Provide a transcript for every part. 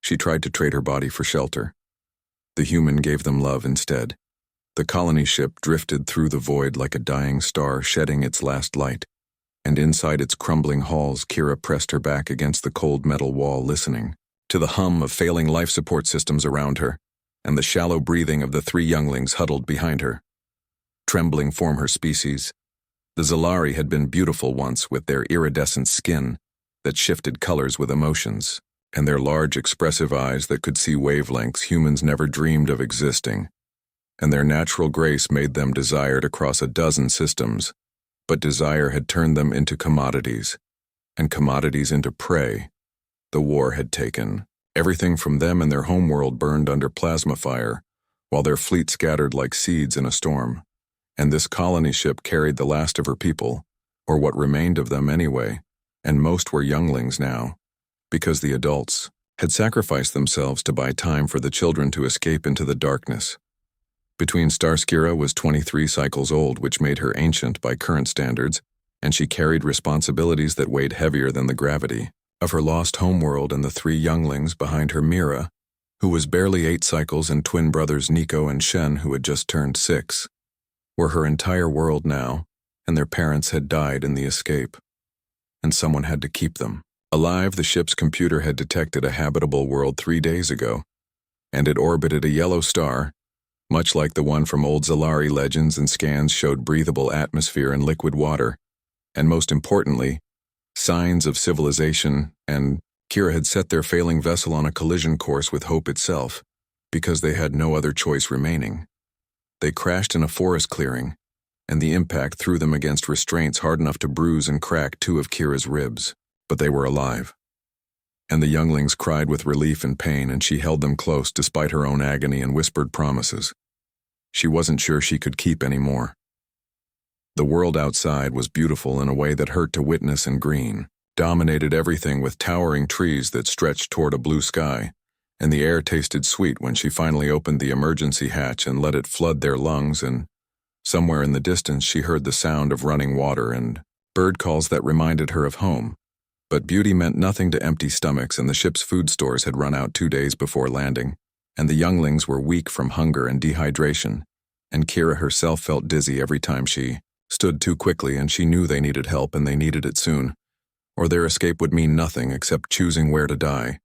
She tried to trade her body for shelter. The human gave them love instead. The colony ship drifted through the void like a dying star shedding its last light, and inside its crumbling halls, Kira pressed her back against the cold metal wall, listening to the hum of failing life support systems around her, and the shallow breathing of the 3 younglings huddled behind her. Trembling from her species, the Zalari had been beautiful once with their iridescent skin that shifted colors with emotions, and their large expressive eyes that could see wavelengths humans never dreamed of existing. And their natural grace made them desired across a dozen systems, but desire had turned them into commodities, and commodities into prey. The war had taken everything from them, and their homeworld burned under plasma fire, while their fleet scattered like seeds in a storm. And this colony ship carried the last of her people, or what remained of them anyway, and most were younglings now, because the adults had sacrificed themselves to buy time for the children to escape into the darkness. Between Starskira was 23 cycles old, which made her ancient by current standards, and she carried responsibilities that weighed heavier than the gravity of her lost homeworld, and the 3 younglings behind her, Mira, who was barely 8 cycles, and twin brothers Nico and Shen, who had just turned 6, were her entire world now, and their parents had died in the escape. And someone had to keep them alive. The ship's computer had detected a habitable world 3 days ago, and it orbited a yellow star, much like the one from old Zalari legends, and scans showed breathable atmosphere and liquid water, and most importantly, signs of civilization. And Kira had set their failing vessel on a collision course with hope itself, because they had no other choice remaining. They crashed in a forest clearing, and the impact threw them against restraints hard enough to bruise and crack 2 of Kira's ribs, but they were alive. And the younglings cried with relief and pain, and she held them close despite her own agony and whispered promises. She wasn't sure she could keep any more. The world outside was beautiful in a way that hurt to witness, and green dominated everything, with towering trees that stretched toward a blue sky, and the air tasted sweet when she finally opened the emergency hatch and let it flood their lungs, and somewhere in the distance she heard the sound of running water and bird calls that reminded her of home. But beauty meant nothing to empty stomachs, and the ship's food stores had run out 2 days before landing, and the younglings were weak from hunger and dehydration, and Kira herself felt dizzy every time she stood too quickly, and she knew they needed help, and they needed it soon, or their escape would mean nothing except choosing where to die.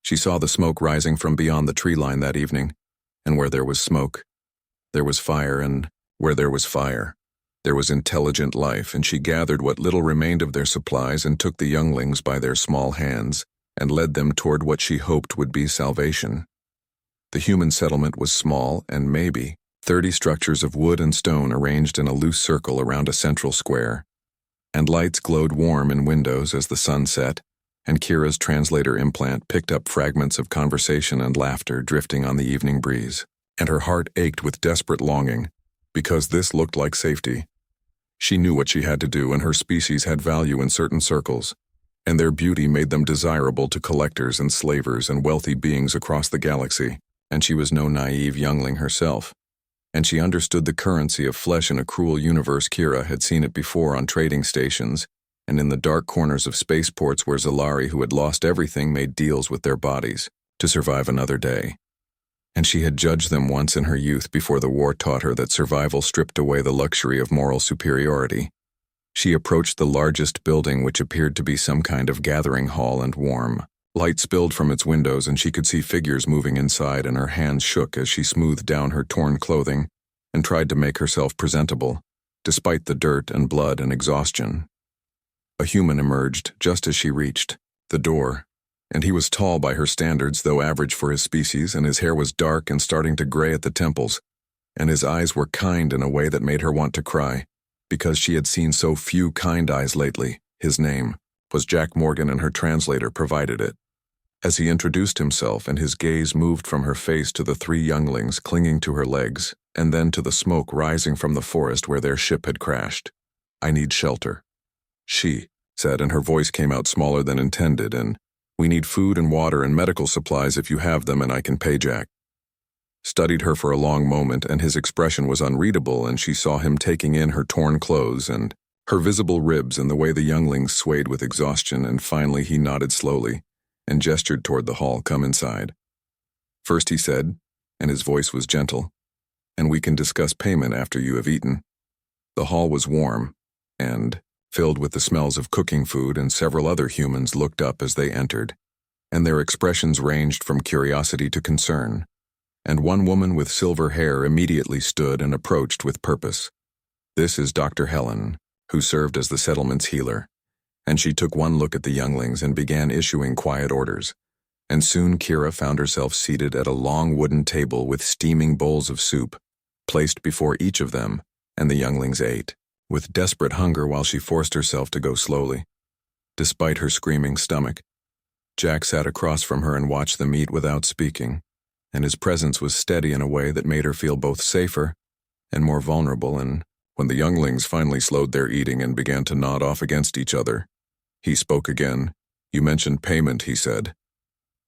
She saw the smoke rising from beyond the tree line that evening, and where there was smoke, there was fire, and where there was fire, there was intelligent life, and she gathered what little remained of their supplies and took the younglings by their small hands and led them toward what she hoped would be salvation. The human settlement was small, and maybe 30 structures of wood and stone arranged in a loose circle around a central square, and lights glowed warm in windows as the sun set, and Kira's translator implant picked up fragments of conversation and laughter drifting on the evening breeze, and her heart ached with desperate longing, because this looked like safety. She knew what she had to do, and her species had value in certain circles, and their beauty made them desirable to collectors and slavers and wealthy beings across the galaxy, and she was no naive youngling herself. And she understood the currency of flesh in a cruel universe. Kira had seen it before on trading stations, and in the dark corners of spaceports where Zalari, who had lost everything, made deals with their bodies to survive another day. And she had judged them once in her youth before the war taught her that survival stripped away the luxury of moral superiority. She approached the largest building, which appeared to be some kind of gathering hall, and warm light spilled from its windows, and she could see figures moving inside, and her hands shook as she smoothed down her torn clothing and tried to make herself presentable, despite the dirt and blood and exhaustion. A human emerged just as she reached the door, and he was tall by her standards, though average for his species, and his hair was dark and starting to gray at the temples, and his eyes were kind in a way that made her want to cry, because she had seen so few kind eyes lately. His name was Jack Morgan, and her translator provided it. As he introduced himself, and his gaze moved from her face to the 3 younglings clinging to her legs, and then to the smoke rising from the forest where their ship had crashed. "I need shelter," she said, and her voice came out smaller than intended, and "we need food and water and medical supplies if you have them, and I can pay." Jack studied her for a long moment, and his expression was unreadable, and she saw him taking in her torn clothes and her visible ribs and the way the younglings swayed with exhaustion, and finally he nodded slowly, and gestured toward the hall. "Come inside." "First," he said, and his voice was gentle, "and we can discuss payment after you have eaten." The hall was warm and filled with the smells of cooking food, and several other humans looked up as they entered, and their expressions ranged from curiosity to concern. And one woman with silver hair immediately stood and approached with purpose. "This is Dr. Helen, who served as the settlement's healer." And she took one look at the younglings and began issuing quiet orders. And soon Kira found herself seated at a long wooden table with steaming bowls of soup placed before each of them, and the younglings ate, with desperate hunger while she forced herself to go slowly. Despite her screaming stomach, Jack sat across from her and watched them eat without speaking, and his presence was steady in a way that made her feel both safer and more vulnerable. And when the younglings finally slowed their eating and began to nod off against each other, he spoke again. "You mentioned payment," he said.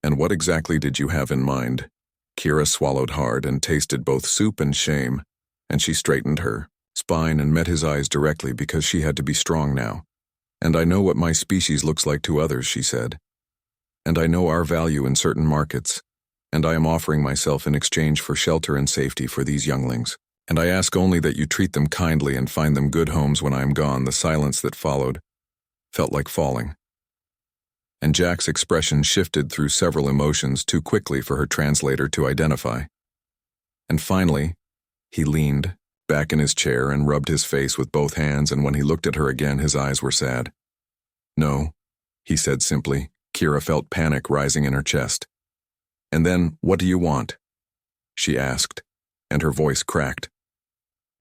"And what exactly did you have in mind?" Kira swallowed hard and tasted both soup and shame, and she straightened her spine and met his eyes directly because she had to be strong now. "And I know what my species looks like to others," she said. "And I know our value in certain markets, and I am offering myself in exchange for shelter and safety for these younglings. And I ask only that you treat them kindly and find them good homes when I am gone." The silence that followed felt like falling, and Jack's expression shifted through several emotions too quickly for her translator to identify. And finally, he leaned back in his chair and rubbed his face with both hands, and when he looked at her again, his eyes were sad. "No," he said simply. Kira felt panic rising in her chest. "And then, what do you want?" she asked, and her voice cracked.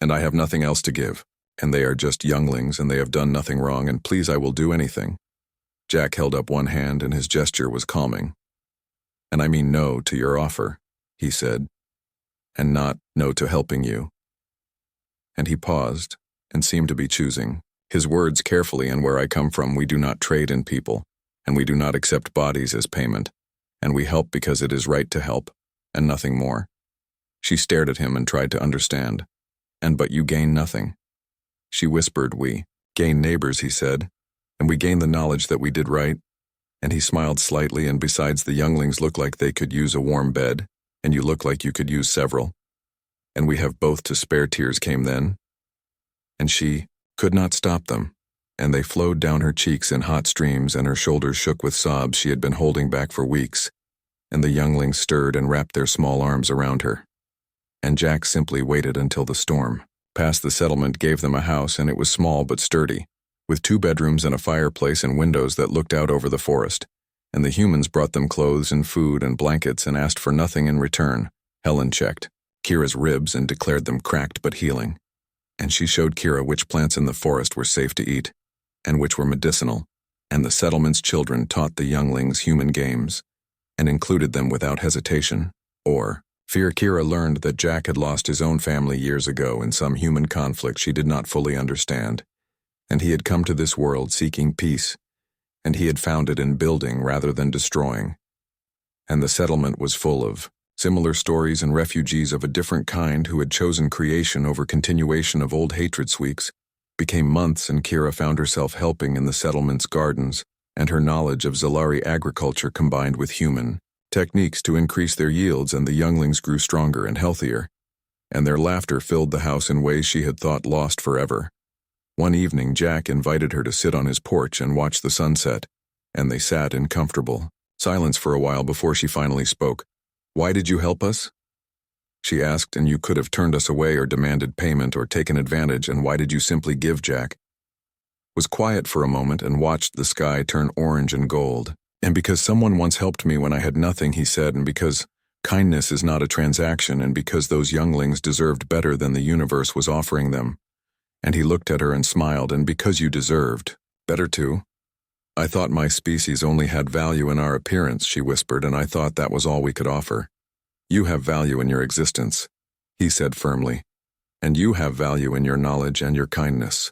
"And I have nothing else to give, and they are just younglings, and they have done nothing wrong, and please, I will do anything." Jack held up one hand, and his gesture was calming. "And I mean no to your offer," he said, "and not no to helping you." And he paused and seemed to be choosing his words carefully. "And where I come from, we do not trade in people, and we do not accept bodies as payment, and we help because it is right to help, and nothing more." She stared at him and tried to understand. "And but you gain nothing." She whispered. "We gain neighbors," he said, "and we gain the knowledge that we did right." And he smiled slightly. "And besides, the younglings look like they could use a warm bed, and you look like you could use several. And we have both to spare." Tears came then, and she could not stop them, and they flowed down her cheeks in hot streams, and her shoulders shook with sobs she had been holding back for weeks. And the younglings stirred and wrapped their small arms around her. And Jack simply waited until the storm past the settlement gave them a house, and it was small but sturdy, with 2 bedrooms and a fireplace and windows that looked out over the forest. And the humans brought them clothes and food and blankets and asked for nothing in return. Helen checked Kira's ribs and declared them cracked but healing. And she showed Kira which plants in the forest were safe to eat, and which were medicinal. And the settlement's children taught the younglings human games, and included them without hesitation or fear. Kira learned that Jack had lost his own family years ago in some human conflict she did not fully understand, and he had come to this world seeking peace, and he had found it in building rather than destroying. And the settlement was full of similar stories and refugees of a different kind who had chosen creation over continuation of old hatred. Weeks became months, and Kira found herself helping in the settlement's gardens, and her knowledge of Zalari agriculture combined with human techniques to increase their yields, and the younglings grew stronger and healthier, and their laughter filled the house in ways she had thought lost forever. One evening, Jack invited her to sit on his porch and watch the sunset, and they sat in comfortable silence for a while before she finally spoke. "Why did you help us?" she asked. "And you could have turned us away or demanded payment or taken advantage, and why did you simply give?" Jack was quiet for a moment and watched the sky turn orange and gold. "And because someone once helped me when I had nothing," he said, "and because kindness is not a transaction, and because those younglings deserved better than the universe was offering them." And he looked at her and smiled. "And because you deserved better too. I thought my species only had value in our appearance," she whispered, "and I thought that was all we could offer." "You have value in your existence," he said firmly, "and you have value in your knowledge and your kindness."